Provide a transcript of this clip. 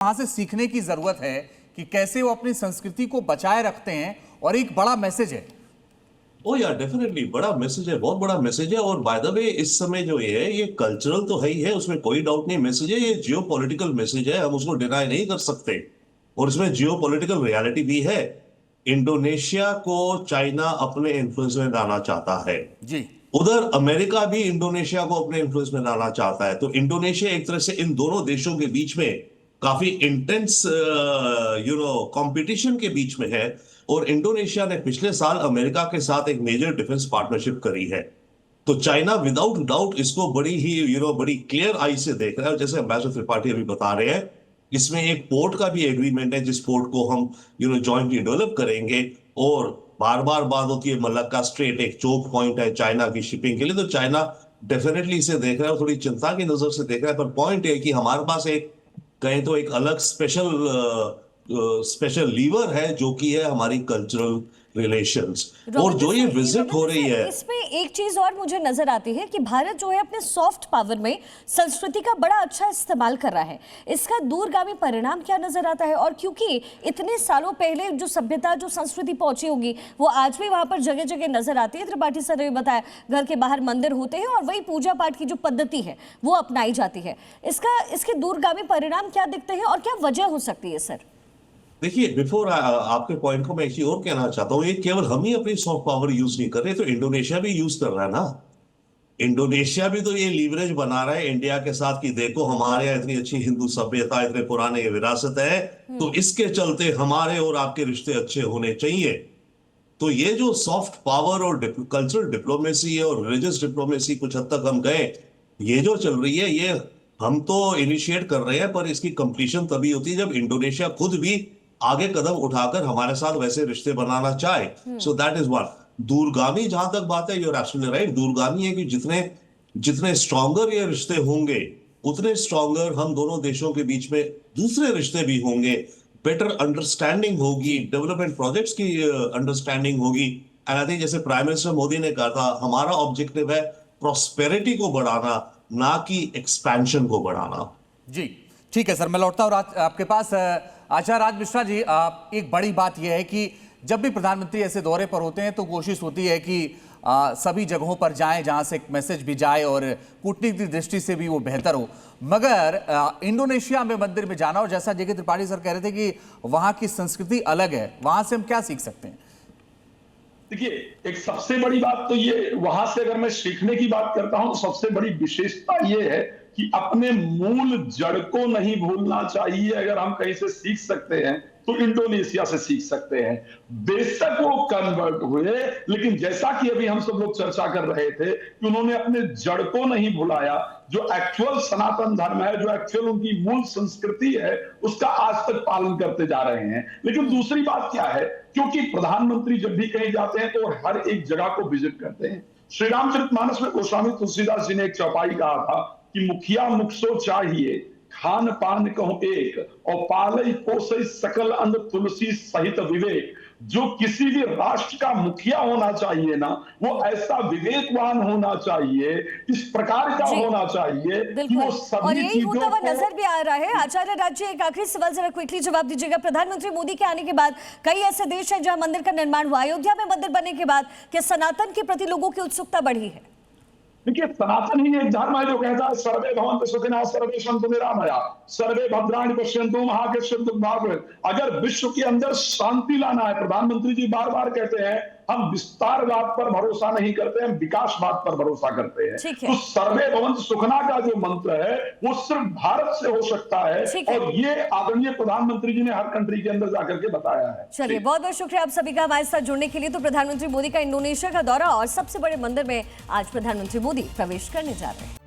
वहां से सीखने की जरूरत है कि कैसे वो अपनी संस्कृति को बचाए रखते हैं, और एक बड़ा मैसेज है। ओ यार डेफिनेटली बड़ा मैसेज है, बहुत बड़ा मैसेज है। और बाय द वे इस समय जो ये है, ये कल्चरल तो है ही है, उसमें कोई डाउट नहीं। मैसेज है, ये जियो पॉलिटिकल मैसेज है, हम उसको डिनाई नहीं कर सकते। और इसमें जियो पॉलिटिकल रियलिटी भी है। इंडोनेशिया को चाइना अपने इन्फ्लुएंस में लाना चाहता है। जी। उधर अमेरिका भी इंडोनेशिया को अपने इन्फ्लुएंस में लाना चाहता है। तो इंडोनेशिया एक तरह से इन दोनों देशों के बीच में काफी इंटेंस कंपटीशन के बीच में है। और इंडोनेशिया ने पिछले साल अमेरिका के साथ एक मेजर डिफेंस पार्टनरशिप करी है। तो चाइना विदाउट डाउट इसको बड़ी ही बड़ी क्लियर आई से देख रहा है। जैसे एम्बेसडर त्रिपाठी अभी बता रहे हैं, इसमें एक पोर्ट का भी एग्रीमेंट है, जिस पोर्ट को हम जॉइंटली डेवलप करेंगे। और बार बार बात होती है, मलक्का स्ट्रेट एक चोक पॉइंट है चाइना की शिपिंग के लिए। तो चाइना डेफिनेटली इसे देख रहा है, थोड़ी चिंता की नजर से देख रहा है। पर पॉइंट है कि हमारे पास एक कहें तो एक अलग स्पेशल लीवर है, जो कि है हमारी कल्चरल रिलेशंस। और जो ये विजिट हो रही है, इसमें एक चीज और मुझे नजर आती है कि भारत जो है अपने सॉफ्ट पावर में संस्कृति का बड़ा अच्छा इस्तेमाल कर रहा है। इसका दूरगामी परिणाम क्या नजर आता है? और क्योंकि इतने सालों पहले जो सभ्यता, जो संस्कृति पहुंची होगी, वो आज भी वहां पर जगह जगह नजर आती है। त्रिपाठी सर ने बताया घर के बाहर मंदिर होते हैं और वही पूजा पाठ की जो पद्धति है वो अपनाई जाती है। इसके दूरगामी परिणाम क्या दिखते हैं और क्या वजह हो सकती है सर? देखिए, बिफोर आपके पॉइंट को मैं एक चीज और कहना चाहता हूँ। ये केवल हम ही अपनी सॉफ्ट पावर यूज नहीं कर रहे, तो इंडोनेशिया भी यूज कर रहा है ना। इंडोनेशिया भी तो ये लीवरेज बना रहा है इंडिया के साथ कि देखो हमारे यहाँ इतनी अच्छी हिंदू सभ्यता, इतने पुराने विरासत है, तो इसके चलते हमारे और आपके रिश्ते अच्छे होने चाहिए। तो ये जो सॉफ्ट पावर और कल्चरल डिप्लोमेसी है और रिलीजियस डिप्लोमेसी कुछ हद तक हम गए, ये जो चल रही है, ये हम तो इनिशिएट कर रहे हैं, पर इसकी कंप्लीशन तभी होती है जब इंडोनेशिया खुद भी आगे कदम उठाकर हमारे साथ वैसे रिश्ते बनाना चाहे। So that is one. दूरगामी जहां तक बात है, यूर एब्सोल्युटली राइट, दूरगामी है कि जितने जितने स्ट्रॉन्गर ये रिश्ते होंगे, उतने स्ट्रॉन्गर हम दोनों देशों के बीच में दूसरे रिश्ते भी होंगे। बेटर अंडरस्टैंडिंग होगी, डेवलपमेंट प्रोजेक्ट्स की अंडरस्टैंडिंग होगी। एंड आई थिंक जैसे प्राइम मिनिस्टर मोदी ने कहा था, हमारा ऑब्जेक्टिव है प्रॉस्पेरिटी को बढ़ाना, ना कि एक्सपेंशन को बढ़ाना। जी ठीक है सर, मैं लौटता हूँ आपके पास। आचार्य राज मिश्रा जी, एक बड़ी बात यह है कि जब भी प्रधानमंत्री ऐसे दौरे पर होते हैं तो कोशिश होती है कि सभी जगहों पर जाएं जहां से एक मैसेज भी जाए और कूटनीतिक दृष्टि से भी वो बेहतर हो। मगर इंडोनेशिया में मंदिर में जाना, और जैसा जगह त्रिपाठी सर कह रहे थे कि वहां की संस्कृति अलग है, वहां से हम क्या सीख सकते हैं? देखिए, एक सबसे बड़ी बात तो ये, वहां से अगर मैं सीखने की बात करता हूं तो सबसे बड़ी विशेषता ये है कि अपने मूल जड़ को नहीं भूलना चाहिए। अगर हम कहीं से सीख सकते हैं तो इंडोनेशिया से सीख सकते हैं। बेशक वो कन्वर्ट हुए, लेकिन जैसा कि अभी हम सब लोग चर्चा कर रहे थे कि उन्होंने अपने जड़ को नहीं भुलाया। जो एक्चुअल सनातन धर्म है, जो एक्चुअल उनकी मूल संस्कृति है, उसका आज तक पालन करते जा रहे हैं। लेकिन दूसरी बात क्या है, क्योंकि प्रधानमंत्री जब भी कहीं जाते हैं तो हर एक जगह को विजिट करते हैं। श्री रामचरितमानस में गोस्वामी तुलसीदास जी ने एक चौपाई कहा था कि मुखिया मुखसो चाहिए, खान पान कहो एक, और पालई पोसई सकल अन्न तुलसी सहित विवेक। जो किसी भी राष्ट्र का मुखिया होना चाहिए ना, वो ऐसा विवेकवान होना चाहिए, इस प्रकार का होना चाहिए कि वो सभी और यही होता हुआ नजर भी आ रहा है। आचार्य राज्य, एक आखिरी सवाल जरा क्विकली जवाब दीजिएगा। प्रधानमंत्री मोदी के आने के बाद कई ऐसे देश हैं जहां मंदिर का निर्माण हुआ, अयोध्या में मंदिर बनने के बाद क्या सनातन के प्रति लोगों की उत्सुकता बढ़ी है? देखिए, सनातन ही एक धर्म है जो कहता है सर्वे भवन्तु सुखिनः सर्वे सन्तु निरामया सर्वे भद्राणि पश्यन्तु मा कश्चित् दुःखभाग् भवेत्। अगर विश्व के अंदर शांति लाना है, प्रधानमंत्री जी बार बार कहते हैं हम विस्तारवाद पर भरोसा नहीं करते, हम विकासवाद पर भरोसा करते हैं। तो सर्वे भवन्तु सुखिनः का जो मंत्र है वो सिर्फ भारत से हो सकता है, और ये आदरणीय प्रधानमंत्री जी ने हर कंट्री के अंदर जाकर के बताया है। चलिए, बहुत बहुत शुक्रिया आप सभी का हमारे साथ जुड़ने के लिए। तो प्रधानमंत्री मोदी का इंडोनेशिया का दौरा और सबसे बड़े मंदिर में आज प्रधानमंत्री मोदी प्रवेश करने जा रहे हैं।